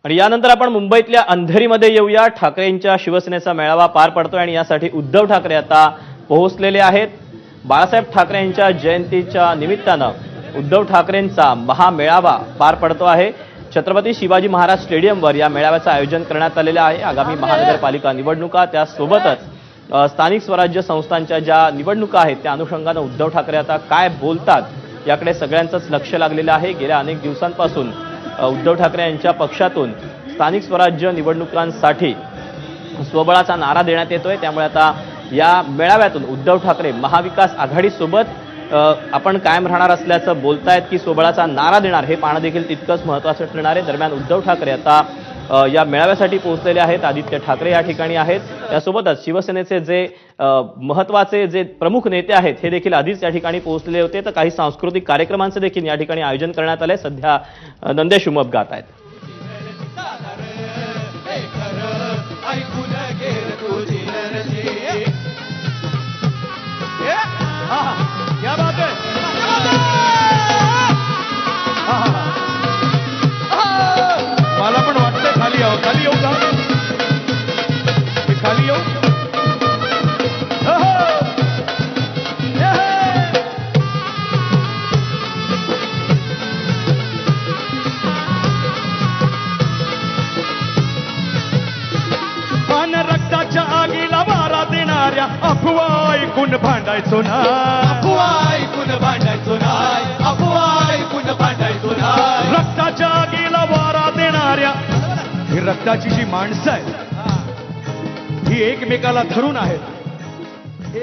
आणि यानंतर आपण मुंबईतल्या अंधेरीमध्ये येऊया। ठाकरेंच्या शिवसेनेचा मेळावा पार पडतोय आणि यासाठी उद्धव ठाकरे आता पोहोचलेले आहेत। बाळासाहेब ठाकरे यांच्या जयंतीच्या निमित्तानं उद्धव ठाकरेंचा महामेळावा पार पडतो आहे। छत्रपती शिवाजी महाराज स्टेडियमवर या मेळाव्याचं आयोजन करण्यात आलेलं आहे। आगामी महानगरपालिका निवडणुका त्यासोबतच स्थानिक स्वराज्य संस्थांच्या ज्या निवडणुका आहेत त्या अनुषंगानं उद्धव ठाकरे आता काय बोलतात याकडे सगळ्यांचंच लक्ष लागलेलं आहे। गेल्या अनेक दिवसांपासून उद्धव ठाकरे यांच्या पक्षातून स्थानिक स्वराज्य निवडणुकांसाठी स्वबळाचा नारा देण्यात येतोय। त्यामुळे आता या मेळाव्यातून उद्धव ठाकरे महाविकास आघाडीसोबत आपण कायम राहणार असल्याचं बोलतायत की स्वबळाचा नारा देणार हे पाहणं देखील तितकंच महत्त्वाचं ठरणार आहे। दरम्यान उद्धव ठाकरे आता या मेळाव्यासाठी पोहोचलेले आहेत। आदित्य ठाकरे या ठिकाणी आहेत। त्यासोबतच शिवसेनेचे जे महत्त्वाचे जे प्रमुख नेते आहेत हे देखील आधीच या ठिकाणी पोहोचलेले होते। तर काही सांस्कृतिक कार्यक्रमांचे देखील या ठिकाणी आयोजन करण्यात आले। सध्या नंदेश उमप गात आहेत। मला पण वाटतंय खाली येऊ का मी खाली येऊ अन रक्ताच्या आगीला वारा देणाऱ्या अफवा ऐकून भांडायचो ना अफवा ऐकून भांडायचो नाही अफवा ऐकून भांडायचो नाही रक्ताच्या आगीला वारा देणाऱ्या ही रक्ताची जी माणसं आहेत ही एकमेकाला धरून आहेत।